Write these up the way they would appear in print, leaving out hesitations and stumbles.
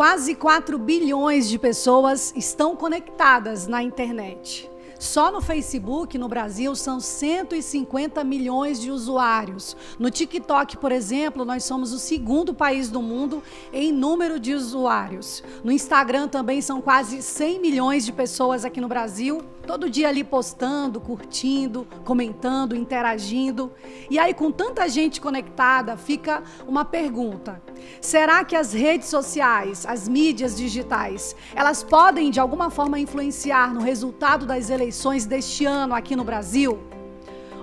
Quase 4 bilhões de pessoas estão conectadas na internet. Só no Facebook, no Brasil, são 150 milhões de usuários. No TikTok, por exemplo, nós somos o segundo país do mundo em número de usuários. No Instagram também são quase 100 milhões de pessoas aqui no Brasil, todo dia ali postando, curtindo, comentando, interagindo. E aí, com tanta gente conectada, fica uma pergunta. Será que as redes sociais, as mídias digitais, elas podem de alguma forma influenciar no resultado das eleições deste ano aqui no Brasil?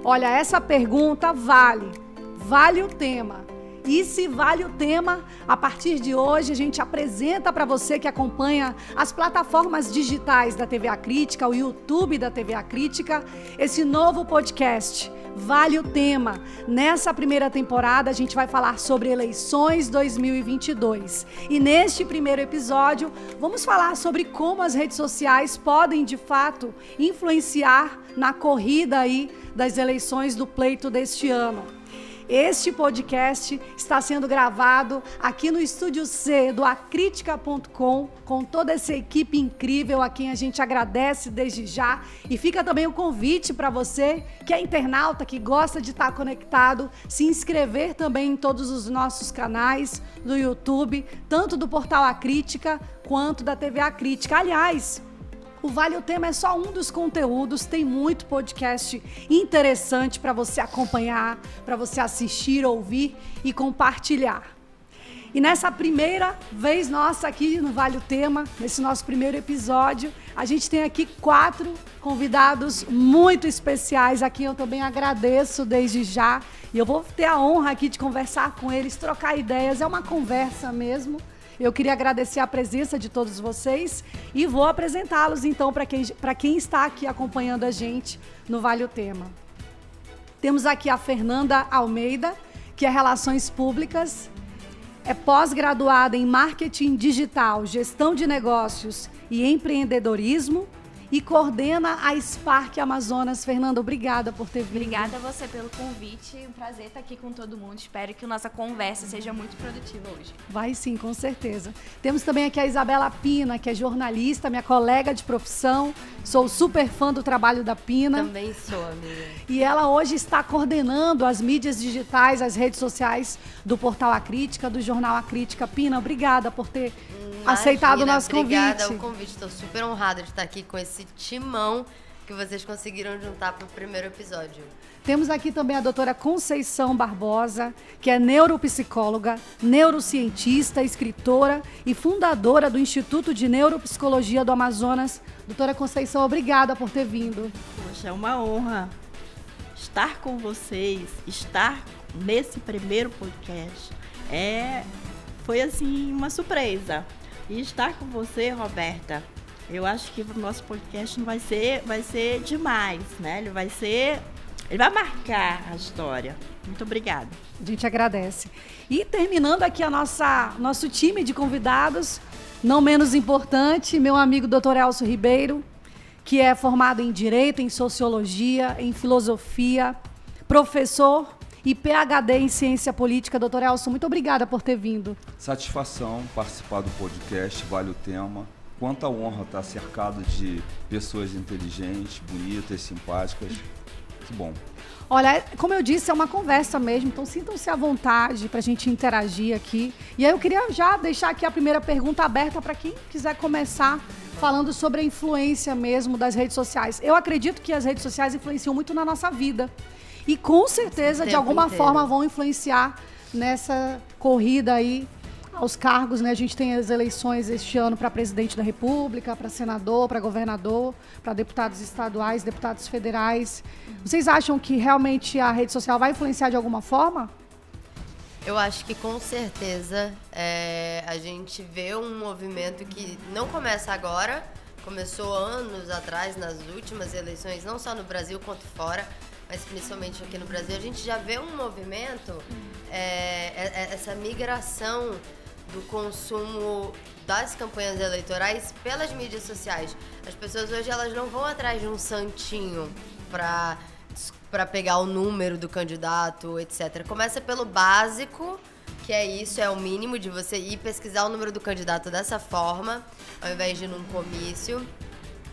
Olha, essa pergunta vale o tema. E se vale o tema, a partir de hoje a gente apresenta para você que acompanha as plataformas digitais da TV A Crítica, o YouTube da TV A Crítica, esse novo podcast, Vale o Tema. Nessa primeira temporada a gente vai falar sobre eleições 2022. E neste primeiro episódio vamos falar sobre como as redes sociais podem de fato influenciar na corrida aí das eleições do pleito deste ano. Este podcast está sendo gravado aqui no Estúdio C do acritica.com, com toda essa equipe incrível a quem a gente agradece desde já. E fica também o convite para você, que é internauta, que gosta de estar conectado, se inscrever também em todos os nossos canais do YouTube, tanto do Portal A Crítica quanto da TV A Crítica. Aliás, o Vale o Tema é só um dos conteúdos, tem muito podcast interessante para você acompanhar, para você assistir, ouvir e compartilhar. E nessa primeira vez nossa aqui no Vale o Tema, nesse nosso primeiro episódio, a gente tem aqui 4 convidados muito especiais, a quem eu também agradeço desde já. E eu vou ter a honra aqui de conversar com eles, trocar ideias, é uma conversa mesmo. Eu queria agradecer a presença de todos vocês e vou apresentá-los, então, para quem está aqui acompanhando a gente no Vale o Tema. Temos aqui a Fernanda Almeida, que é Relações Públicas, é pós-graduada em Marketing Digital, Gestão de Negócios e Empreendedorismo e coordena a Spark Amazonas. Fernanda, obrigada por ter vindo. Obrigada a você pelo convite, um prazer estar aqui com todo mundo. Espero que a nossa conversa seja muito produtiva hoje. Vai sim, com certeza. Temos também aqui a Isabela Pina, que é jornalista, minha colega de profissão. Sou super fã do trabalho da Pina. Também sou, amiga. E ela hoje está coordenando as mídias digitais, as redes sociais do Portal A Crítica, do Jornal A Crítica. Pina, obrigada por ter aceitado o nosso convite. Obrigada ao convite. Estou super honrada de estar aqui com esse timão que vocês conseguiram juntar para o primeiro episódio. Temos aqui também a doutora Conceição Barbosa, que é neuropsicóloga, neurocientista, escritora e fundadora do Instituto de Neuropsicologia do Amazonas. Doutora Conceição, obrigada por ter vindo. Poxa, é uma honra estar com vocês, estar nesse primeiro podcast. Foi assim uma surpresa. E estar com você, Roberta, eu acho que o nosso podcast vai ser demais, né? Ele vai marcar a história. Muito obrigada. A gente agradece. E terminando aqui nosso time de convidados, não menos importante, meu amigo Dr. Elcio Ribeiro, que é formado em Direito, em Sociologia, em Filosofia, professor e PhD em Ciência Política. Doutor Elcio, muito obrigada por ter vindo. Satisfação participar do podcast, Vale o Tema. Quanta honra estar cercado de pessoas inteligentes, bonitas, simpáticas. Que bom. Olha, como eu disse, é uma conversa mesmo, então sintam-se à vontade para a gente interagir aqui. E aí eu queria já deixar aqui a primeira pergunta aberta para quem quiser começar falando sobre a influência mesmo das redes sociais. Eu acredito que as redes sociais influenciam muito na nossa vida. E com certeza, de alguma forma, vão influenciar nessa corrida aí aos cargos, né? A gente tem as eleições este ano para presidente da República, para senador, para governador, para deputados estaduais, deputados federais. Vocês acham que realmente a rede social vai influenciar de alguma forma? Eu acho que com certeza a gente vê um movimento que não começa agora, começou anos atrás, nas últimas eleições, não só no Brasil quanto fora, mas principalmente aqui no Brasil, a gente já vê um movimento, essa migração do consumo das campanhas eleitorais pelas mídias sociais. As pessoas hoje elas não vão atrás de um santinho para pegar o número do candidato, etc. Começa pelo básico, que é isso, é o mínimo de você ir pesquisar o número do candidato dessa forma, ao invés de ir num comício.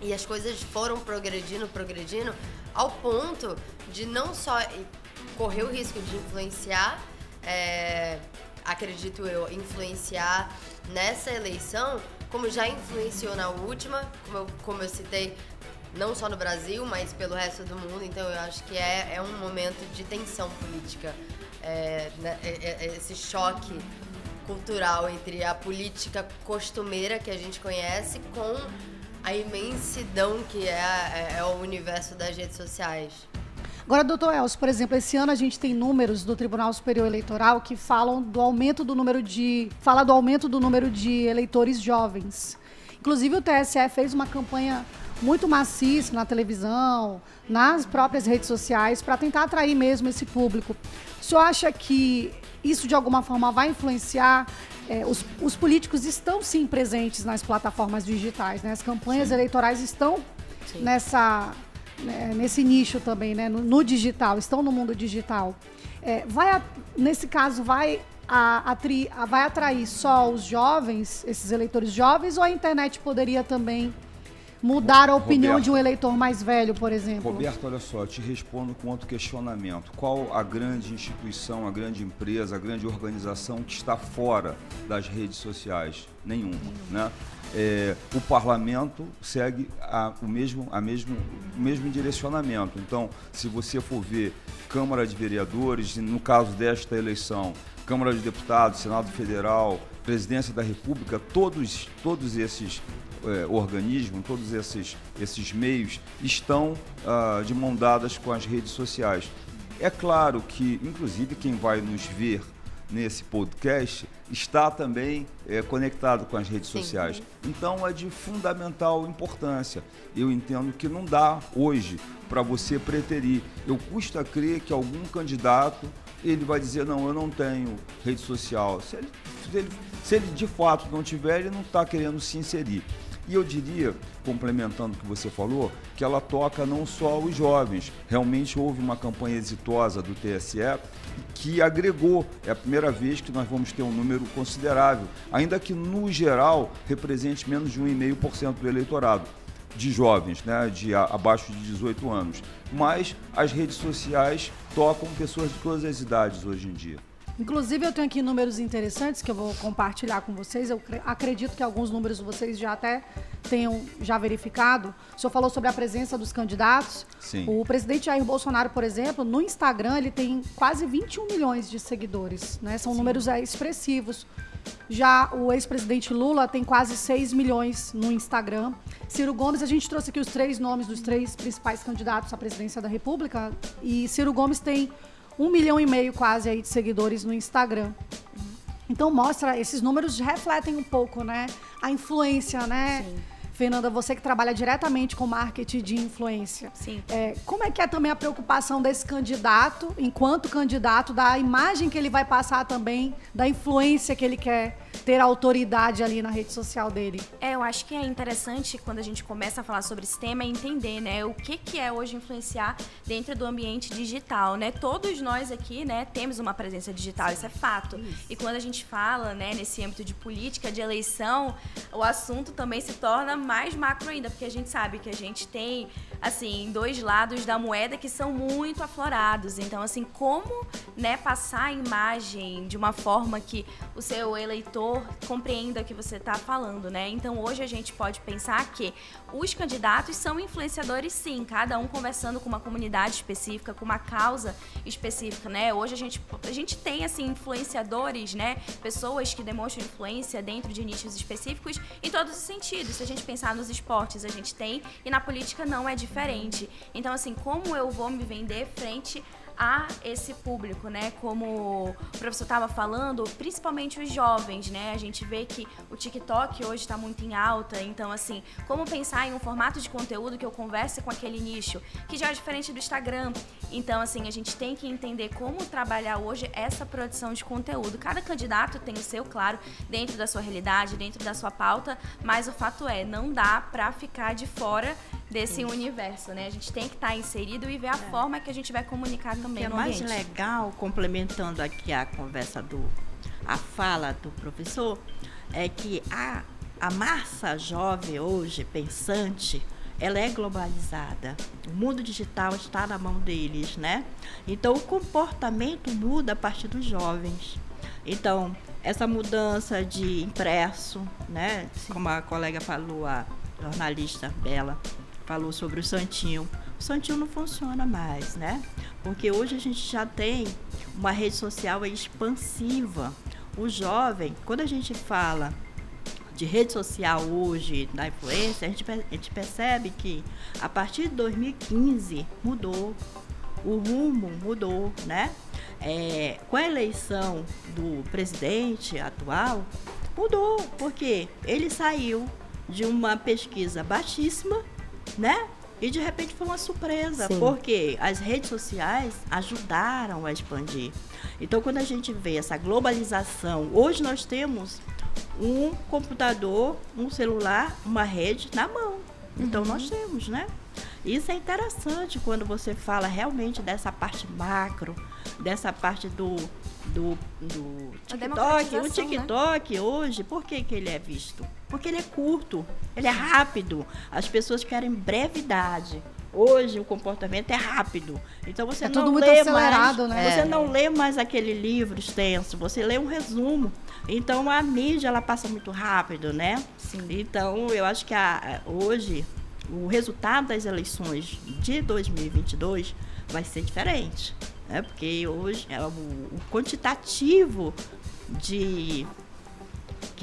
E as coisas foram progredindo, ao ponto de não só correr o risco de influenciar, acredito eu, influenciar nessa eleição, como já influenciou na última, como eu citei, não só no Brasil, mas pelo resto do mundo. Então eu acho que é um momento de tensão política, esse choque cultural entre a política costumeira que a gente conhece com a imensidão que é o universo das redes sociais. Agora, doutor Elcio, por exemplo, esse ano a gente tem números do Tribunal Superior Eleitoral que falam do aumento do número de eleitores jovens. Inclusive, o TSE fez uma campanha muito maciça na televisão, nas próprias redes sociais, para tentar atrair mesmo esse público. O senhor acha que isso, de alguma forma, vai influenciar? Os políticos estão, sim, presentes nas plataformas digitais, né? As campanhas eleitorais estão nesse nicho também, né? No digital, estão no mundo digital. Nesse caso, vai atrair só os jovens, esses eleitores jovens, ou a internet poderia também mudar a opinião de um eleitor mais velho, por exemplo? Roberto, olha só, eu te respondo com outro questionamento. Qual a grande instituição, a grande empresa, a grande organização que está fora das redes sociais? Nenhuma, né? O parlamento segue o mesmo direcionamento. Então, se você for ver Câmara de Vereadores, no caso desta eleição, Câmara de Deputados, Senado Federal, Presidência da República, todos esses organismos, todos esses meios estão de mão dadas com as redes sociais. É claro que, inclusive, quem vai nos ver nesse podcast está também conectado com as redes sociais. Então, é de fundamental importância. Eu entendo que não dá hoje para você preterir. Eu custo a crer que algum candidato ele vai dizer, não, eu não tenho rede social. Se ele de fato não tiver, ele não está querendo se inserir. E eu diria, complementando o que você falou, que ela toca não só os jovens. Realmente houve uma campanha exitosa do TSE que agregou. É a primeira vez que nós vamos ter um número considerável, ainda que no geral represente menos de 1,5% do eleitorado de jovens, né, abaixo de 18 anos. Mas as redes sociais tocam pessoas de todas as idades hoje em dia. Inclusive, eu tenho aqui números interessantes que eu vou compartilhar com vocês. Eu acredito que alguns números vocês já até tenham verificado. O senhor falou sobre a presença dos candidatos. Sim. O presidente Jair Bolsonaro, por exemplo, no Instagram, ele tem quase 21 milhões de seguidores, né? São números expressivos. Já o ex-presidente Lula tem quase 6 milhões no Instagram. Ciro Gomes, a gente trouxe aqui os 3 nomes dos 3 principais candidatos à presidência da República. E Ciro Gomes tem 1,5 milhão quase aí de seguidores no Instagram. Então mostra, esses números refletem um pouco, né, a influência, né? Sim. Fernanda, você que trabalha diretamente com marketing de influência. Sim. Como é que é também a preocupação desse candidato, enquanto candidato, da imagem que ele vai passar também, da influência que ele quer ter autoridade ali na rede social dele? Eu acho que é interessante quando a gente começa a falar sobre esse tema entender, né, o que é hoje influenciar dentro do ambiente digital, né? Todos nós aqui, né, temos uma presença digital, isso é fato. Isso. E quando a gente fala, né, nesse âmbito de política, de eleição, o assunto também se torna mais macro ainda, porque a gente sabe que a gente tem, assim, 2 lados da moeda que são muito aflorados. Então, assim, como, né, passar a imagem de uma forma que o seu eleitor compreenda o que você está falando, né? Então, hoje a gente pode pensar que os candidatos são influenciadores, sim, cada um conversando com uma comunidade específica, com uma causa específica, né? Hoje a gente tem, assim, influenciadores, né? Pessoas que demonstram influência dentro de nichos específicos em todos os sentidos. Se a gente pensar nos esportes, a gente tem, e na política não é diferente. Então, assim, como eu vou me vender frente a esse público, né? Como o professor estava falando, principalmente os jovens, né? A gente vê que o TikTok hoje está muito em alta, então, assim, como pensar em um formato de conteúdo que eu converse com aquele nicho, que já é diferente do Instagram. Então, assim, a gente tem que entender como trabalhar hoje essa produção de conteúdo. Cada candidato tem o seu, claro, dentro da sua realidade, dentro da sua pauta, mas o fato é, não dá para ficar de fora desse universo, né? A gente tem que estar inserido e ver a forma que a gente vai comunicar também no ambiente. O que é mais legal, complementando aqui a conversa a fala do professor, é que a massa jovem hoje, pensante, ela é globalizada. O mundo digital está na mão deles, né? Então, o comportamento muda a partir dos jovens. Então, essa mudança de impresso, né? Como a colega falou, a jornalista Bela falou sobre o Santinho. O Santinho não funciona mais, né? Porque hoje a gente já tem uma rede social expansiva. O jovem, quando a gente fala de rede social hoje, da influência, a gente percebe que a partir de 2015 mudou, o rumo mudou, né? Com a eleição do presidente atual, mudou, porque ele saiu de uma pesquisa baixíssima, né? E de repente foi uma surpresa, Sim. porque as redes sociais ajudaram a expandir. Então, quando a gente vê essa globalização, hoje nós temos um computador, um celular, uma rede na mão. Então, nós temos, né? Isso é interessante quando você fala realmente dessa parte macro, dessa parte do TikTok. O TikTok, né? Hoje, por que ele é visto? Porque ele é curto, ele é rápido. As pessoas querem brevidade. Hoje o comportamento é rápido. Então você não tudo muito lê acelerado, mais, né? Você não lê mais aquele livro extenso, você lê um resumo. Então a mídia ela passa muito rápido, né? Sim. Então eu acho que hoje o resultado das eleições de 2022 vai ser diferente, né? Porque hoje o quantitativo que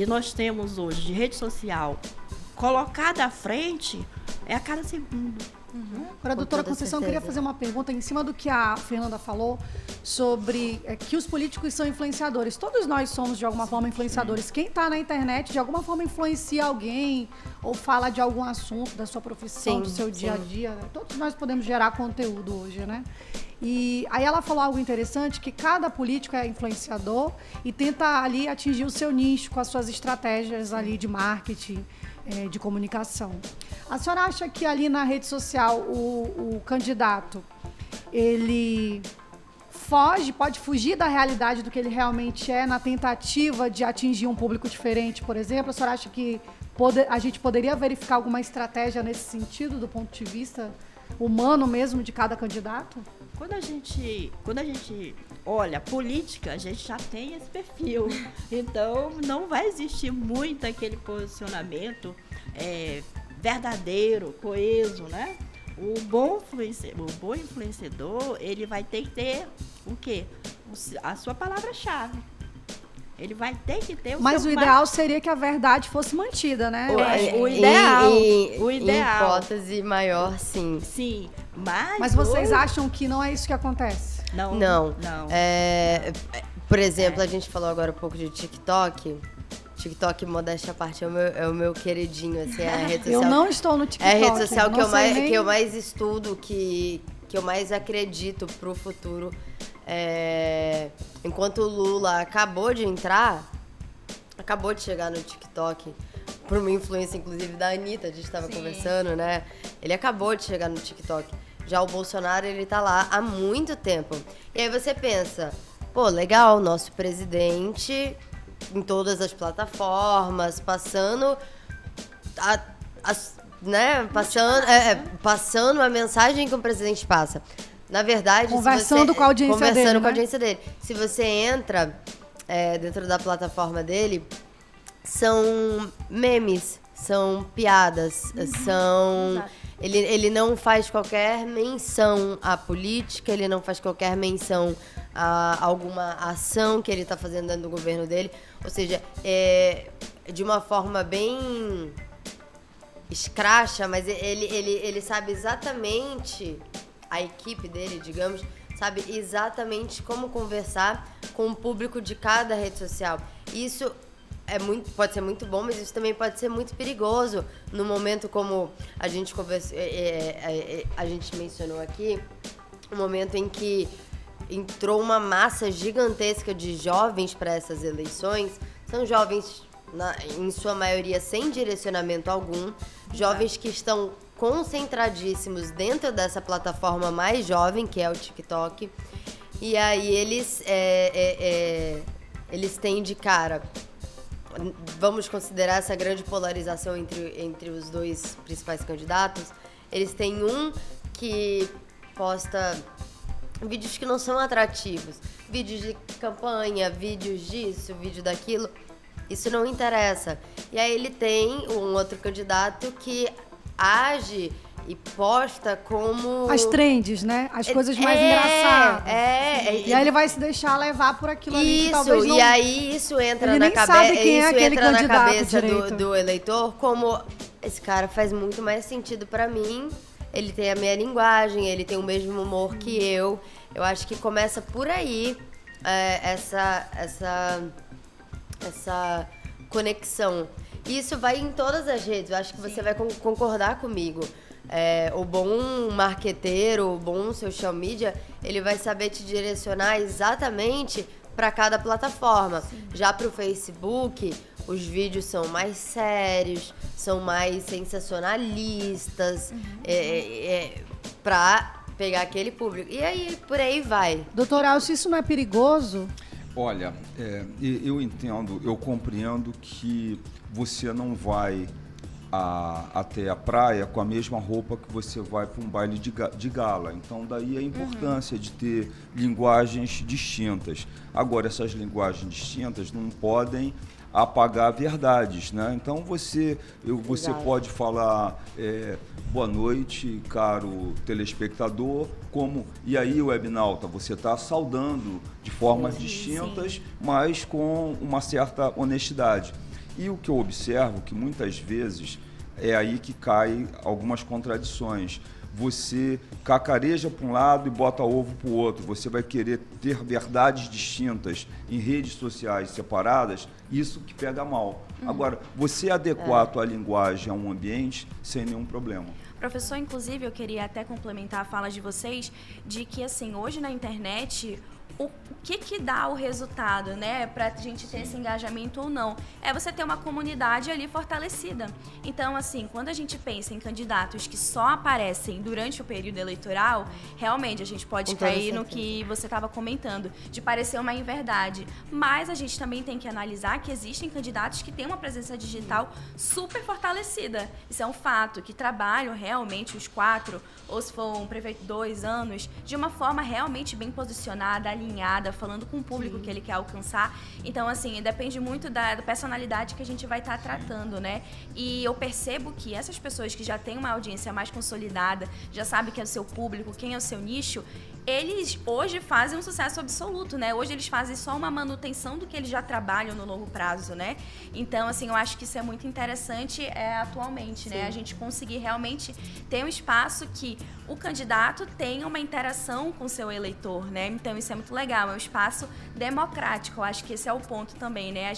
nós temos hoje de rede social colocada à frente é a cada segundo. Agora, doutora toda Conceição, eu certeza. queria fazer uma pergunta em cima do que a Fernanda falou sobre que os políticos são influenciadores. Todos nós somos, de alguma forma, influenciadores. Quem está na internet, de alguma forma, influencia alguém ou fala de algum assunto da sua profissão, Sim, do seu dia a sim. dia. Né? Todos nós podemos gerar conteúdo hoje, né? E aí ela falou algo interessante, que cada político é influenciador e tenta ali atingir o seu nicho com as suas estratégias ali de marketing, de comunicação. A senhora acha que ali na rede social o candidato, ele pode fugir da realidade do que ele realmente é na tentativa de atingir um público diferente, por exemplo? A senhora acha que a gente poderia verificar alguma estratégia nesse sentido, do ponto de vista humano mesmo de cada candidato? Quando a gente olha política, a gente já tem esse perfil. Então, não vai existir muito aquele posicionamento verdadeiro, coeso, né? O bom influenciador, ele vai ter que ter o quê? A sua palavra-chave. Ele vai ter que ter Mas o ideal seria que a verdade fosse mantida, né? O ideal. Em hipótese maior, sim. Sim, mas vocês acham que não é isso que acontece? Não. Por exemplo, a gente falou agora um pouco de TikTok. TikTok, modéstia à parte, é o meu queridinho, assim, é a rede social. Eu não estou no TikTok. É a rede social que eu nem... mais estudo, que eu mais acredito pro futuro. Enquanto o Lula acabou de chegar no TikTok, por uma influência, inclusive, da Anitta, a gente estava conversando, né? Ele acabou de chegar no TikTok. Já o Bolsonaro, ele tá lá há muito tempo. E aí você pensa, pô, legal, nosso presidente em todas as plataformas, passando passando a mensagem que o presidente passa. Na verdade, conversando com a audiência dele. Se você entra dentro da plataforma dele, são memes, são piadas, são... Ele não faz qualquer menção à política, ele não faz qualquer menção a alguma ação que ele está fazendo dentro do governo dele. Ou seja, de uma forma bem escracha, mas ele sabe exatamente, a equipe dele, digamos, sabe exatamente como conversar com o público de cada rede social. Isso pode ser muito bom, mas isso também pode ser muito perigoso no momento como a gente conversou, a gente mencionou aqui, um momento em que entrou uma massa gigantesca de jovens para essas eleições. São jovens, em sua maioria, sem direcionamento algum, jovens que estão concentradíssimos dentro dessa plataforma mais jovem, que é o TikTok. E aí eles têm de cara, vamos considerar essa grande polarização entre os dois principais candidatos, eles têm um que posta vídeos que não são atrativos, vídeos de campanha, vídeos disso, vídeo daquilo, isso não interessa. E aí ele tem um outro candidato que age e posta como... As trends, né? As coisas mais engraçadas. E aí ele vai se deixar levar por aquilo ali que talvez não... E aí isso entra ele na nem sabe quem isso é aquele entra na candidato cabeça direito. do eleitor como esse cara faz muito mais sentido pra mim, ele tem a minha linguagem, ele tem o mesmo humor que eu. Eu acho que começa por aí essa conexão. E isso vai em todas as redes, eu acho que você vai concordar comigo. O bom marqueteiro, o bom social media, ele vai saber te direcionar exatamente para cada plataforma. Já para o Facebook, os vídeos são mais sérios, são mais sensacionalistas, para pegar aquele público. E aí, por aí vai. Doutor Elcio, isso não é perigoso? Olha, eu entendo, eu compreendo que você não vai até a praia com a mesma roupa que você vai para um baile de gala. Então, daí a importância de ter linguagens distintas. Agora, essas linguagens distintas não podem apagar verdades, né? Então, você pode falar boa noite, caro telespectador, e aí, webnauta, você está saudando de formas distintas, mas com uma certa honestidade. E o que eu observo, que muitas vezes é aí que cai algumas contradições. Você cacareja para um lado e bota ovo para o outro. Você vai querer ter verdades distintas em redes sociais separadas, isso que pega mal. Agora, você adequar a tua linguagem a um ambiente sem nenhum problema. Professor, inclusive, eu queria até complementar a fala de vocês de que, assim, hoje na internet... O que dá o resultado, né, pra gente ter esse engajamento ou não? É você ter uma comunidade ali fortalecida. Então, assim, quando a gente pensa em candidatos que só aparecem durante o período eleitoral, realmente a gente pode cair no que você estava comentando, de parecer uma inverdade. Mas a gente também tem que analisar que existem candidatos que têm uma presença digital super fortalecida. Isso é um fato, que trabalham realmente os 4, ou se for um prefeito 2 anos, de uma forma realmente bem posicionada, alinhada, falando com o público que ele quer alcançar. Então, assim, depende muito da personalidade que a gente vai estar tratando, né? E eu percebo que essas pessoas que já têm uma audiência mais consolidada, já sabem quem é o seu público, quem é o seu nicho, eles hoje fazem um sucesso absoluto, né? Hoje eles fazem só uma manutenção do que eles já trabalham no longo prazo, né? Então, assim, eu acho que isso é muito interessante atualmente, né? A gente conseguir realmente ter um espaço que o candidato tenha uma interação com o seu eleitor, né? Então, isso é muito legal, é um espaço democrático. Eu acho que esse é o ponto também, né?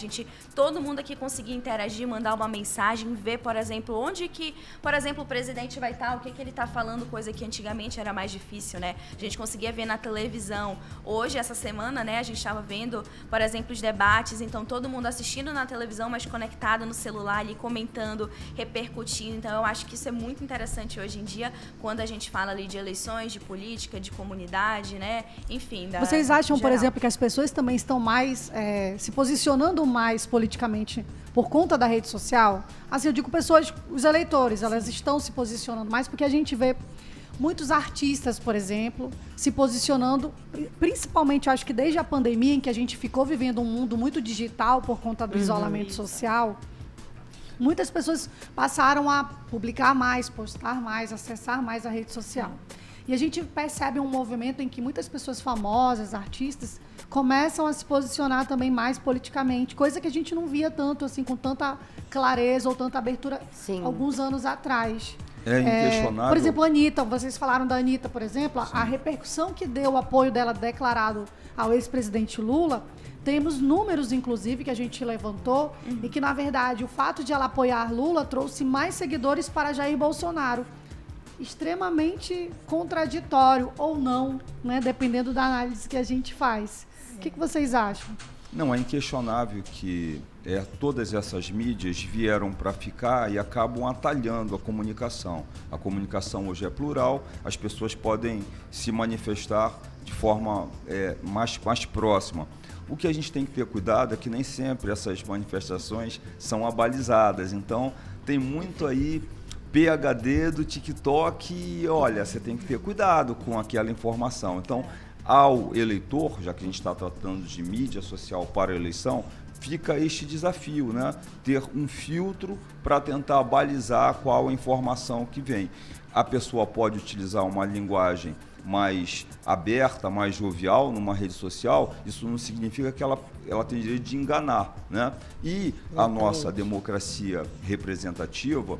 Todo mundo aqui conseguir interagir, mandar uma mensagem, ver, por exemplo, onde que, por exemplo, o presidente vai estar, o que ele está falando, coisa que antigamente era mais difícil, né? A gente conseguia ver na televisão. Hoje, essa semana, né, a gente estava vendo, por exemplo, os debates, então todo mundo assistindo na televisão, mas conectado no celular ali, comentando, repercutindo. Então, eu acho que isso é muito interessante hoje em dia, quando a gente fala ali de eleições, de política, de comunidade, né? Enfim, Vocês acham, por geral. exemplo, que as pessoas também estão mais se posicionando mais politicamente por conta da rede social? Assim, eu digo pessoas, os eleitores, elas estão se posicionando mais porque a gente vê muitos artistas, por exemplo, se posicionando, principalmente, acho que desde a pandemia, em que a gente ficou vivendo um mundo muito digital por conta do isolamento social, muitas pessoas passaram a publicar mais, postar mais, acessar mais a rede social. E a gente percebe um movimento em que muitas pessoas famosas, artistas, começam a se posicionar também mais politicamente, coisa que a gente não via tanto, assim, com tanta clareza ou tanta abertura alguns anos atrás. É inquestionável. Por exemplo, a Anitta, vocês falaram da Anitta, por exemplo, a repercussão que deu o apoio dela declarado ao ex-presidente Lula, temos números, inclusive, que a gente levantou, e que, na verdade, o fato de ela apoiar Lula trouxe mais seguidores para Jair Bolsonaro. Extremamente contraditório, ou não, né? Dependendo da análise que a gente faz. O que vocês acham? Não, é inquestionável que todas essas mídias vieram para ficar e acabam atalhando a comunicação. A comunicação hoje é plural, as pessoas podem se manifestar de forma mais próxima. O que a gente tem que ter cuidado é que nem sempre essas manifestações são abalizadas. Então, tem muito aí PhD do TikTok e, olha, você tem que ter cuidado com aquela informação. Então, ao eleitor, já que a gente está tratando de mídia social para a eleição, fica este desafio, né? Ter um filtro para tentar balizar qual a informação que vem. A pessoa pode utilizar uma linguagem mais aberta, mais jovial numa rede social, isso não significa que ela tem direito de enganar, né? E a nossa democracia representativa,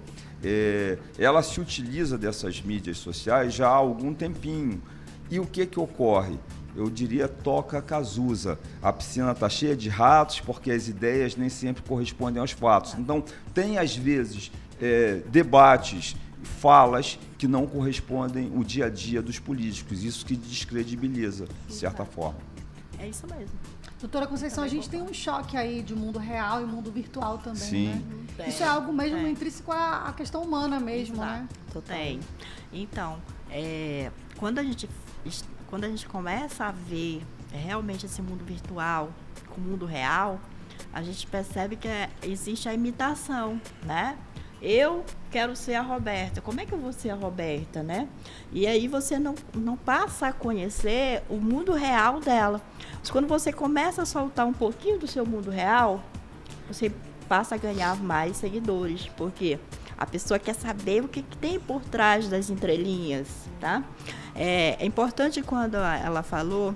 ela se utiliza dessas mídias sociais já há algum tempinho. E o que ocorre? Eu diria toca Cazuza. A piscina está cheia de ratos porque as ideias nem sempre correspondem aos fatos. Então, tem às vezes debates, falas que não correspondem ao dia a dia dos políticos. Isso que descredibiliza, de certa forma. É isso mesmo. Doutora Conceição, a gente tem um choque aí de mundo real e mundo virtual também, Sim. né? Isso é algo mesmo intrínseco à questão humana mesmo, né? Tem. Então, quando a gente começa a ver realmente esse mundo virtual com o mundo real, a gente percebe que existe a imitação, né? Eu quero ser a Roberta. Como é que eu vou ser a Roberta, né? E aí você não passa a conhecer o mundo real dela. Mas quando você começa a soltar um pouquinho do seu mundo real, você passa a ganhar mais seguidores. Porque a pessoa quer saber o que tem por trás das entrelinhas, tá? É importante quando ela falou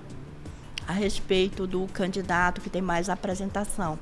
a respeito do candidato que tem mais apresentação.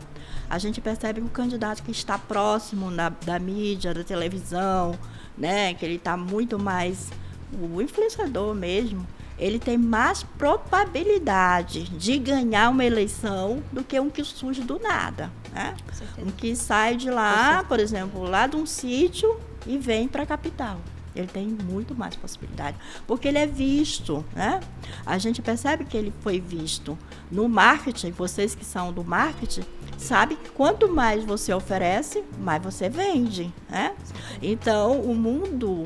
A gente percebe que o candidato que está próximo da mídia, da televisão, né, que ele está muito mais, o influenciador mesmo, ele tem mais probabilidade de ganhar uma eleição do que um que surge do nada, né? Um que sai de lá, por exemplo, lá de um sítio e vem para a capital. Ele tem muito mais possibilidade, porque ele é visto, né? A gente percebe que ele foi visto no marketing. Vocês que são do marketing sabem que quanto mais você oferece, mais você vende, né? Então, o mundo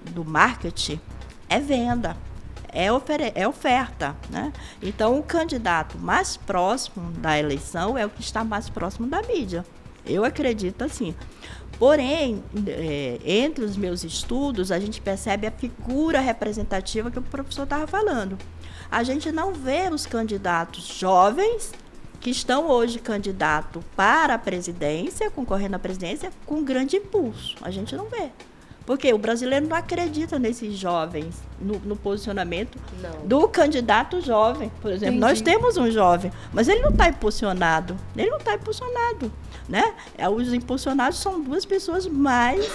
do marketing é venda, é oferta, né? Então, o candidato mais próximo da eleição é o que está mais próximo da mídia. Eu acredito assim. Porém, entre os meus estudos, a gente percebe a figura representativa que o professor estava falando. A gente não vê os candidatos jovens que estão hoje candidatos para a presidência, concorrendo à presidência, com grande impulso. A gente não vê. Porque o brasileiro não acredita nesses jovens, no posicionamento do candidato jovem. Por exemplo, nós temos um jovem, mas ele não está impulsionado. Né? Os impulsionados são duas pessoas mais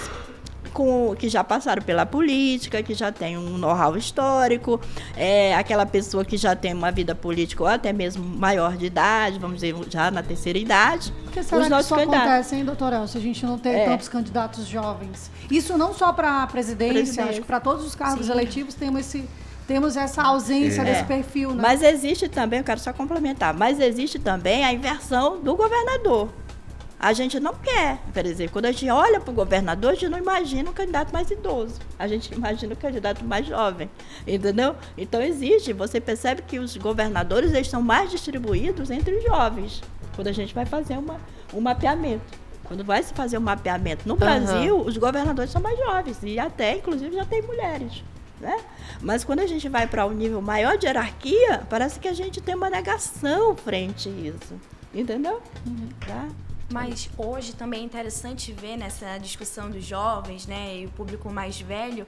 que já passaram pela política, que já tem um know-how histórico, aquela pessoa que já tem uma vida política ou até mesmo maior de idade, vamos dizer, já na terceira idade. Por que será que isso acontece, hein, doutora, se a gente não tem tantos candidatos jovens? Isso não só para a presidência, acho que para todos os cargos eletivos temos essa ausência desse perfil, né? Mas existe também, eu quero só complementar, mas existe também a inversão do governador. A gente não quer, por exemplo, quando a gente olha para o governador, a gente não imagina um candidato mais idoso. A gente imagina um candidato mais jovem, entendeu? Então existe, você percebe que os governadores eles são mais distribuídos entre os jovens, quando a gente vai fazer um mapeamento. Quando vai se fazer um mapeamento no Brasil, os governadores são mais jovens e até, inclusive, já tem mulheres. Né? Mas quando a gente vai para um nível maior de hierarquia, parece que a gente tem uma negação frente a isso, entendeu? Tá? Mas hoje também é interessante ver nessa discussão dos jovens, né, e o público mais velho,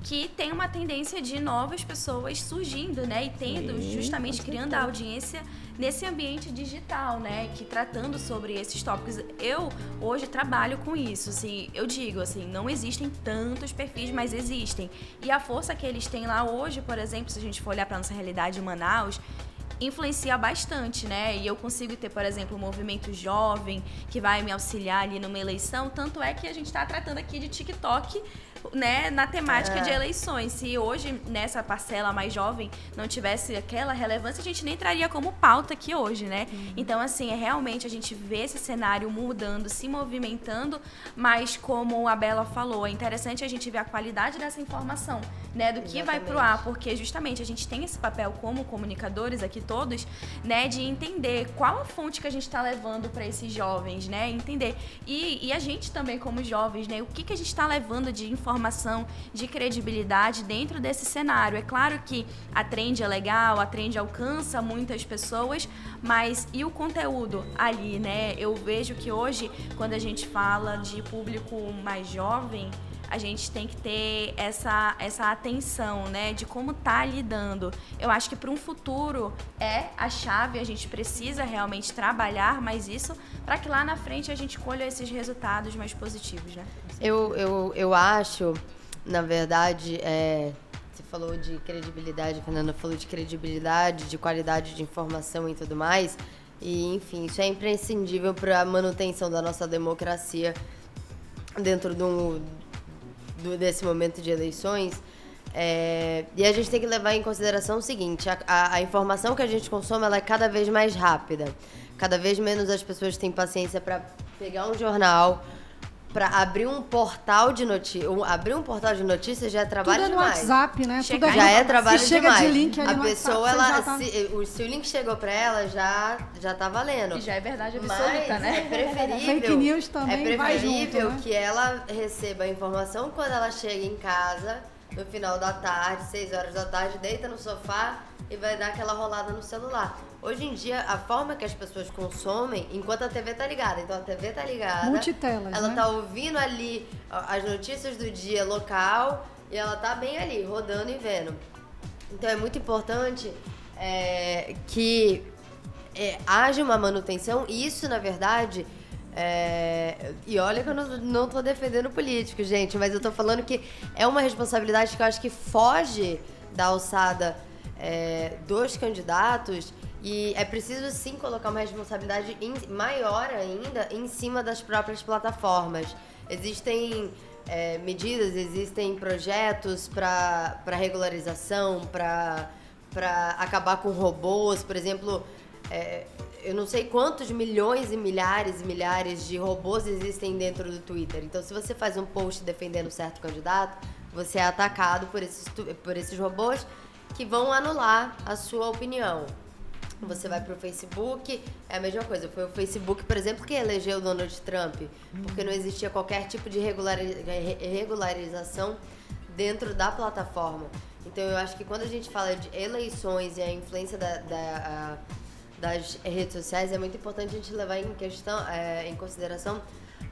que tem uma tendência de novas pessoas surgindo, né, e tendo, justamente criando a audiência nesse ambiente digital, né, que tratando sobre esses tópicos. Eu hoje trabalho com isso, assim, eu digo assim, não existem tantos perfis, mas existem. E a força que eles têm lá hoje, por exemplo, se a gente for olhar para nossa realidade em Manaus, influencia bastante, né? E eu consigo ter, por exemplo, um movimento jovem que vai me auxiliar ali numa eleição. Tanto é que a gente está tratando aqui de TikTok, né, na temática de eleições. Se hoje, nessa parcela mais jovem, não tivesse aquela relevância, a gente nem traria como pauta aqui hoje, né? Então, assim, realmente a gente vê esse cenário mudando, se movimentando, mas como a Bela falou, é interessante a gente ver a qualidade dessa informação, né, do que vai pro ar, porque justamente a gente tem esse papel como comunicadores aqui todos, né, de entender qual a fonte que a gente está levando para esses jovens, né, entender. E a gente também como jovens, né, o que a gente está levando de informação, de credibilidade dentro desse cenário. É claro que a trend é legal, a trend alcança muitas pessoas, mas e o conteúdo ali, né? Eu vejo que hoje, quando a gente fala de público mais jovem, a gente tem que ter essa atenção, né, de como tá lidando. Eu acho que para um futuro é a chave, a gente precisa realmente trabalhar mais isso para que lá na frente a gente colha esses resultados mais positivos, né? Eu acho, na verdade, você falou de credibilidade, a Fernanda falou de credibilidade, de qualidade de informação e tudo mais, e enfim, isso é imprescindível para a manutenção da nossa democracia dentro desse momento de eleições. E a gente tem que levar em consideração o seguinte, a informação que a gente consome, ela é cada vez mais rápida. Cada vez menos as pessoas têm paciência para pegar um jornal, para abrir um portal de notícias. Abrir um portal de notícias já é trabalho Tudo demais. no WhatsApp, né? Tudo Já é trabalho se chega demais. De link ali a no pessoa, WhatsApp, se o link chegou para ela, já tá valendo. E já é verdade absoluta, Mas né? é preferível. Fake news também vai junto, preferível né? que ela receba a informação quando ela chega em casa, no final da tarde, 6 horas da tarde, deita no sofá e vai dar aquela rolada no celular. Hoje em dia, a forma que as pessoas consomem, enquanto a TV tá ligada. Então, a TV tá ligada. Multitelas, ela né? tá ouvindo ali as notícias do dia local e ela tá bem ali, rodando e vendo. Então, é muito importante que haja uma manutenção. E isso, na verdade... E olha que eu não tô defendendo político, gente, mas eu tô falando que é uma responsabilidade que eu acho que foge da alçada dos candidatos, e é preciso sim colocar uma responsabilidade maior ainda em cima das próprias plataformas. Existem medidas, existem projetos para regularização, para acabar com robôs, por exemplo. Eu não sei quantos milhões e milhares de robôs existem dentro do Twitter. Então, se você faz um post defendendo certo candidato, você é atacado por esses robôs que vão anular a sua opinião. Você vai pro Facebook, é a mesma coisa. Foi o Facebook, por exemplo, que elegeu o Donald Trump, porque não existia qualquer tipo de regularização dentro da plataforma. Então, eu acho que quando a gente fala de eleições e a influência das redes sociais, é muito importante a gente levar em consideração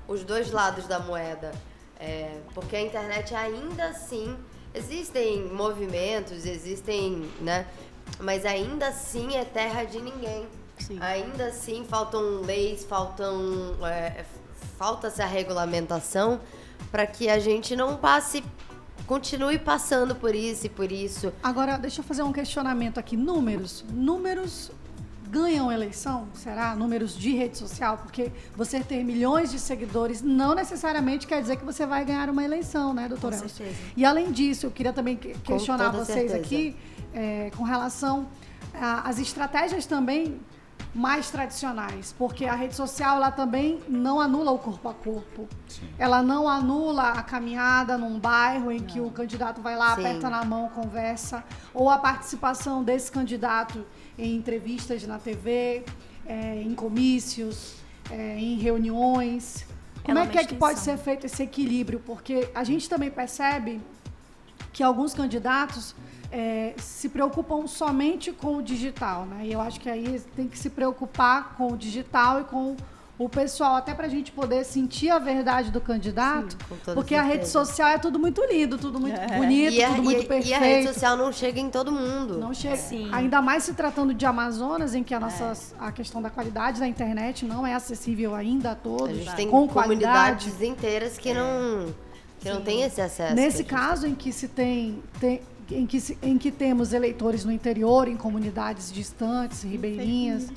os dois lados da moeda. Porque a internet ainda assim, existem movimentos, né? Mas ainda assim é terra de ninguém. Sim. Ainda assim faltam leis, falta-se a regulamentação para que a gente não continue passando por isso e por isso. Agora, deixa eu fazer um questionamento aqui. Números ganham eleição? Será? Números de rede social? Porque você ter milhões de seguidores não necessariamente quer dizer que você vai ganhar uma eleição, né, doutora? Com certeza. E além disso, eu queria também questionar vocês certeza. aqui com relação às estratégias também mais tradicionais, porque a rede social ela também não anula o corpo a corpo. Sim. Ela não anula a caminhada num bairro em que o candidato vai lá, Sim. aperta na mão, conversa, ou a participação desse candidato em entrevistas na TV, em comícios, em reuniões. Como é que pode ser feito esse equilíbrio? Porque a gente também percebe que alguns candidatos se preocupam somente com o digital, né? E eu acho que aí tem que se preocupar com o digital e com o pessoal, até para a gente poder sentir a verdade do candidato, sim, porque a rede social é tudo muito lindo, tudo muito bonito, tudo muito perfeito. E a rede social não chega em todo mundo. Não chega. Sim. Ainda mais se tratando de Amazonas, em que a questão da qualidade da internet não é acessível ainda a todos. A gente tem com comunidades qualidade. inteiras que não têm esse acesso. Nesse caso em que se em que temos eleitores no interior, em comunidades distantes, ribeirinhas,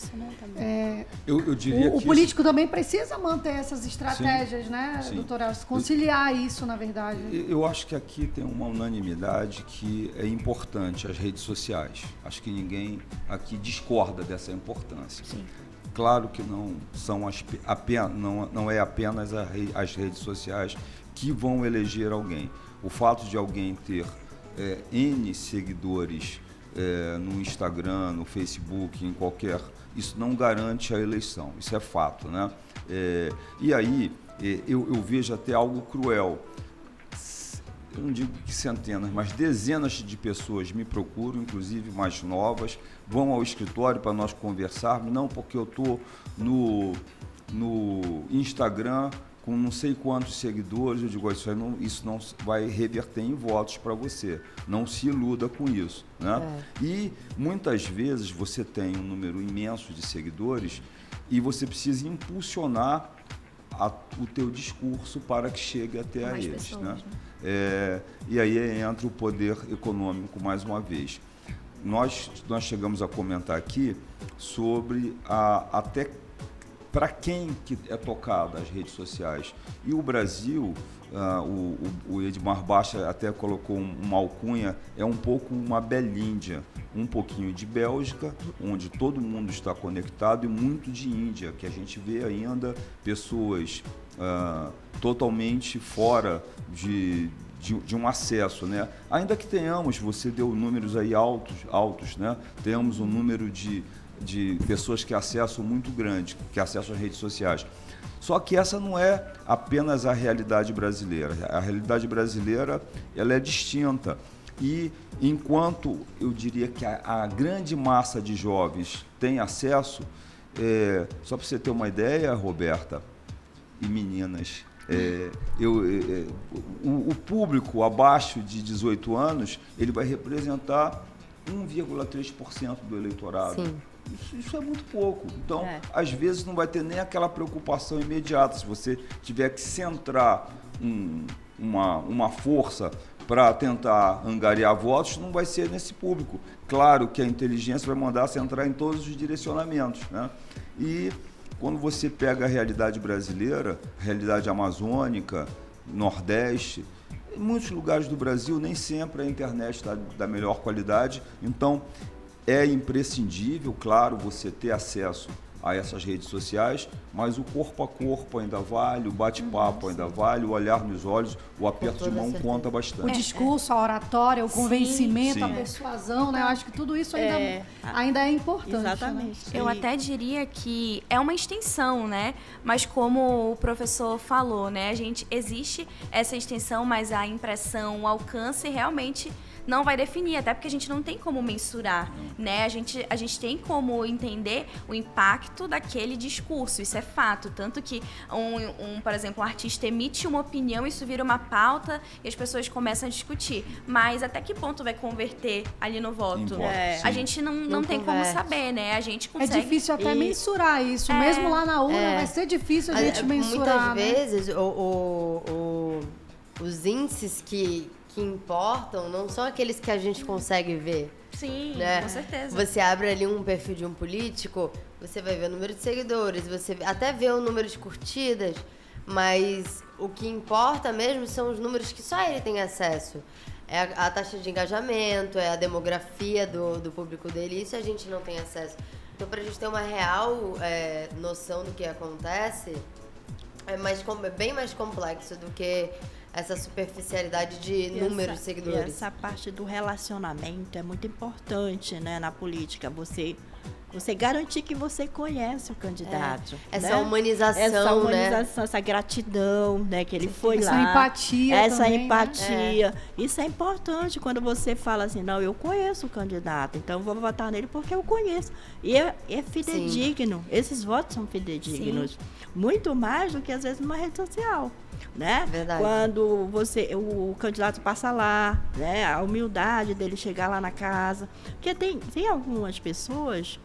Eu diria que o político também precisa manter essas estratégias, né, sim. doutora? Conciliar isso, na verdade. Eu acho que aqui tem uma unanimidade que é importante, as redes sociais. Acho que ninguém aqui discorda dessa importância. Sim. Claro que não é apenas as redes sociais que vão eleger alguém. O fato de alguém ter N seguidores no Instagram, no Facebook, em qualquer... Isso não garante a eleição, isso é fato, né? E aí, eu vejo até algo cruel. Eu não digo que centenas, mas dezenas de pessoas me procuram, inclusive mais novas, vão ao escritório para nós conversarmos, não porque eu estou no Instagram com não sei quantos seguidores, eu digo, isso não vai reverter em votos para você, não se iluda com isso, né? E muitas vezes você tem um número imenso de seguidores e você precisa impulsionar o teu discurso para que chegue até a eles, né? E aí entra o poder econômico mais uma vez. Nós chegamos a comentar aqui sobre até para quem que é tocada as redes sociais. E o Brasil, o Edmar Baixa até colocou uma alcunha, é um pouco uma Belíndia, um pouquinho de Bélgica, onde todo mundo está conectado, e muito de Índia, que a gente vê ainda pessoas totalmente fora de um acesso, né? Ainda que tenhamos, você deu números aí altos, né? Temos um número de pessoas que acessam muito grande, que acessam as redes sociais. Só que essa não é apenas a realidade brasileira. A realidade brasileira, ela é distinta. E enquanto eu diria que a grande massa de jovens tem acesso, só para você ter uma ideia, Roberta e meninas, o público abaixo de 18 anos, ele vai representar 1,3% do eleitorado. Sim. Isso é muito pouco. Então, às vezes, não vai ter nem aquela preocupação imediata. Se você tiver que centrar uma força para tentar angariar votos, não vai ser nesse público. Claro que a inteligência vai mandar centrar em todos os direcionamentos, né? E quando você pega a realidade brasileira, a realidade amazônica, Nordeste, em muitos lugares do Brasil, nem sempre a internet está da melhor qualidade. Então, é imprescindível, claro, você ter acesso a essas redes sociais, mas o corpo a corpo ainda vale, o bate-papo ainda vale, o olhar nos olhos, o aperto de mão conta bastante. O discurso, a oratória, o convencimento, a persuasão, né? Eu acho que tudo isso ainda é importante. Exatamente. Né? Eu até diria que é uma extensão, né? Mas como o professor falou, né? Existe essa extensão, mas a impressão, o alcance realmente não vai definir, até porque a gente não tem como mensurar, né? A gente tem como entender o impacto daquele discurso, isso é fato. Tanto que, por exemplo, um artista emite uma opinião, isso vira uma pauta e as pessoas começam a discutir. Mas até que ponto vai converter ali no voto? A gente não tem como saber, né? A gente consegue... É difícil até mensurar isso. Mesmo lá na urna vai ser difícil a gente mensurar. Muitas vezes, os índices que importam não são aqueles que a gente consegue ver. Sim, né? Com certeza. Você abre ali um perfil de um político, você vai ver o número de seguidores, você até vê o número de curtidas, mas o que importa mesmo são os números que só ele tem acesso. É a taxa de engajamento, é a demografia do público dele, isso a gente não tem acesso. Então, para a gente ter uma real noção do que acontece, é bem mais complexo do que essa superficialidade de números de seguidores. E essa parte do relacionamento é muito importante, né, na política. Você garantir que você conhece o candidato. Essa humanização, né? Essa gratidão, né, que ele foi lá. Essa empatia Essa também, empatia. Né? Isso é importante quando você fala assim, não, eu conheço o candidato, então vou votar nele porque eu conheço. E é fidedigno. Sim. Esses votos são fidedignos. Sim. Muito mais do que, às vezes, numa rede social. Né? Verdade. Quando o candidato passa lá, né? A humildade dele chegar lá na casa. Porque tem algumas pessoas,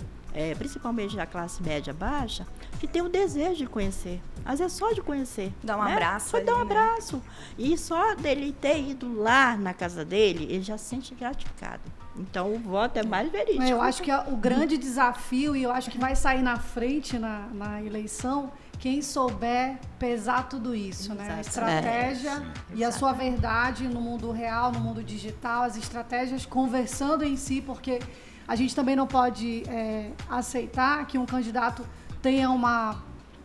principalmente da classe média baixa, que tem o desejo de conhecer. Às vezes só de conhecer. Dar um abraço. Só dar um abraço. E só dele ter ido lá na casa dele, ele já se sente gratificado. Então o voto é mais verídico. Eu acho que o grande desafio, e eu acho que vai sair na frente na eleição, quem souber pesar tudo isso, né? A estratégia e a sua verdade no mundo real, no mundo digital, as estratégias conversando em si, porque a gente também não pode aceitar que um candidato tenha uma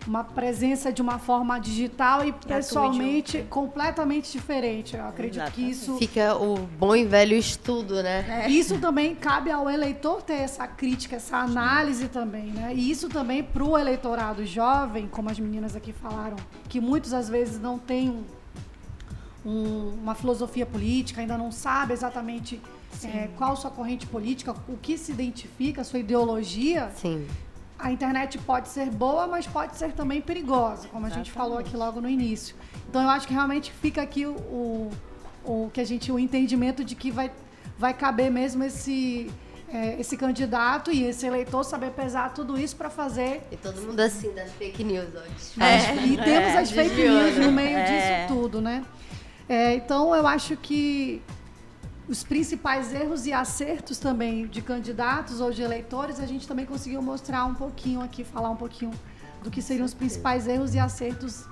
uma presença de uma forma digital e pessoalmente completamente diferente. Eu acredito que isso... Fica o bom e velho estudo, né? Isso também cabe ao eleitor ter essa crítica, essa análise também, né? E isso também para o eleitorado jovem, como as meninas aqui falaram, que muitas às vezes não tem uma filosofia política, ainda não sabe exatamente qual sua corrente política, o que se identifica, a sua ideologia. Sim. A internet pode ser boa, mas pode ser também perigosa, como a gente falou aqui logo no início. Então eu acho que realmente fica aqui o entendimento de que vai caber mesmo esse candidato e esse eleitor saber pesar tudo isso para fazer... E todo mundo assim, das fake news hoje. E temos as fake news no meio disso tudo, né? Então eu acho que os principais erros e acertos também de candidatos ou de eleitores, a gente também conseguiu mostrar um pouquinho aqui, falar um pouquinho do que seriam os principais erros e acertos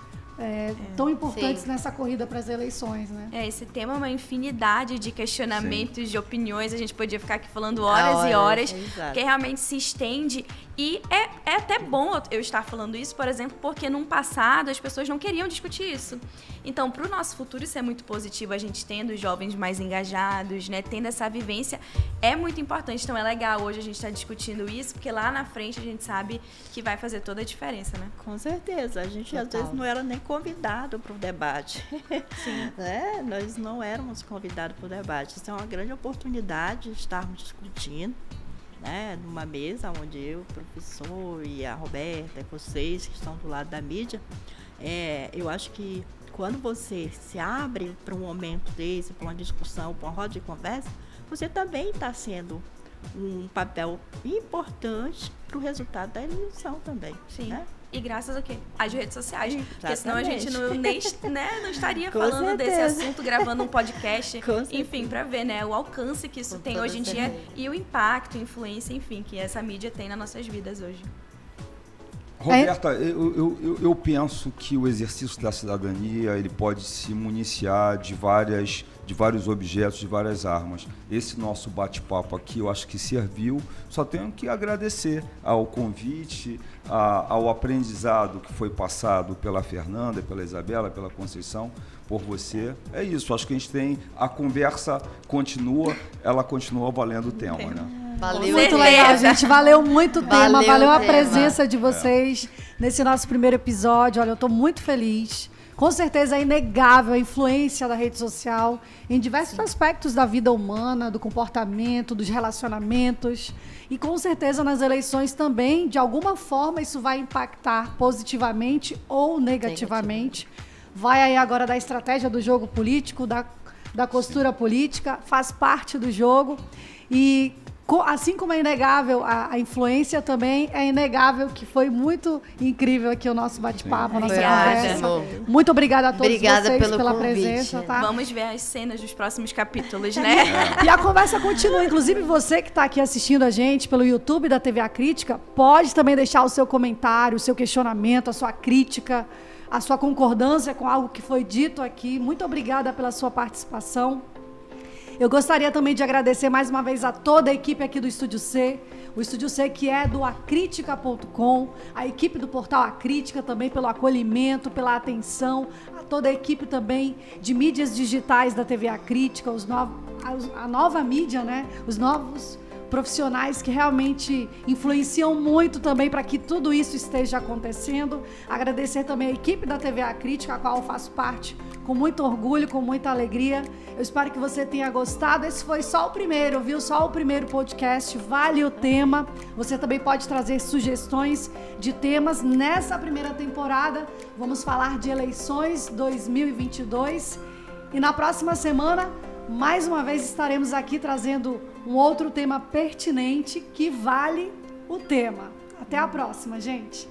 tão importantes nessa corrida para as eleições, né? Esse tema é uma infinidade de questionamentos, de opiniões, a gente podia ficar aqui falando horas e horas, porque realmente se estende. E é até bom eu estar falando isso, por exemplo, porque num passado as pessoas não queriam discutir isso. Então, para o nosso futuro, isso é muito positivo, a gente tendo jovens mais engajados, né, tendo essa vivência, é muito importante. Então, é legal hoje a gente estar discutindo isso, porque lá na frente a gente sabe que vai fazer toda a diferença, né? Com certeza. A gente, às vezes, não era nem convidado para o debate. Sim. Né? Nós não éramos convidados para o debate. Isso é uma grande oportunidade de estarmos discutindo, né, numa mesa onde eu, o professor e a Roberta e vocês que estão do lado da mídia, eu acho que quando você se abre para um momento desse, para uma discussão, para uma roda de conversa, você também está sendo um papel importante para o resultado da eleição também. Sim. Né? E graças a quê? Às redes sociais. Exatamente. Porque senão a gente não estaria Com falando desse certeza. assunto, gravando um podcast. Com Enfim, para ver, né, o alcance que isso tem hoje em dia e o impacto, influência, enfim, que essa mídia tem nas nossas vidas hoje. Roberta, eu penso que o exercício da cidadania ele pode se municiar de vários objetos, de várias armas. Esse nosso bate-papo aqui, eu acho que serviu. Só tenho que agradecer ao convite, ao aprendizado que foi passado pela Fernanda, pela Isabela, pela Conceição, por você. É isso, acho que a gente tem... A conversa continua, ela continua valendo o tema, né? Valeu. Muito legal, gente. Valeu muito o tema, valeu a tema. presença de vocês nesse nosso primeiro episódio. Olha, eu estou muito feliz. Com certeza é inegável a influência da rede social em diversos aspectos da vida humana, do comportamento, dos relacionamentos. E com certeza nas eleições também, de alguma forma, isso vai impactar positivamente ou negativamente. Vai aí agora da estratégia do jogo político, da costura política, faz parte do jogo. E assim como é inegável a influência, também é inegável que foi muito incrível aqui o nosso bate-papo, a nossa conversa. Muito obrigada a todos vocês pela presença. Tá? Vamos ver as cenas dos próximos capítulos, né? E a conversa continua. Inclusive, você que está aqui assistindo a gente pelo YouTube da TV A Crítica, pode também deixar o seu comentário, o seu questionamento, a sua crítica, a sua concordância com algo que foi dito aqui. Muito obrigada pela sua participação. Eu gostaria também de agradecer mais uma vez a toda a equipe aqui do Estúdio C, o Estúdio C que é do acritica.com, a equipe do portal A Crítica também pelo acolhimento, pela atenção, a toda a equipe também de mídias digitais da TV A Crítica, a nova mídia, né? Os novos profissionais que realmente influenciam muito também para que tudo isso esteja acontecendo. Agradecer também a equipe da TV A Crítica, a qual eu faço parte com muito orgulho, com muita alegria. Eu espero que você tenha gostado. Esse foi só o primeiro, viu? Só o primeiro podcast. Vale o tema. Você também pode trazer sugestões de temas. Nessa primeira temporada, vamos falar de eleições 2022. E na próxima semana, mais uma vez estaremos aqui trazendo um outro tema pertinente que vale o tema. Até a próxima, gente!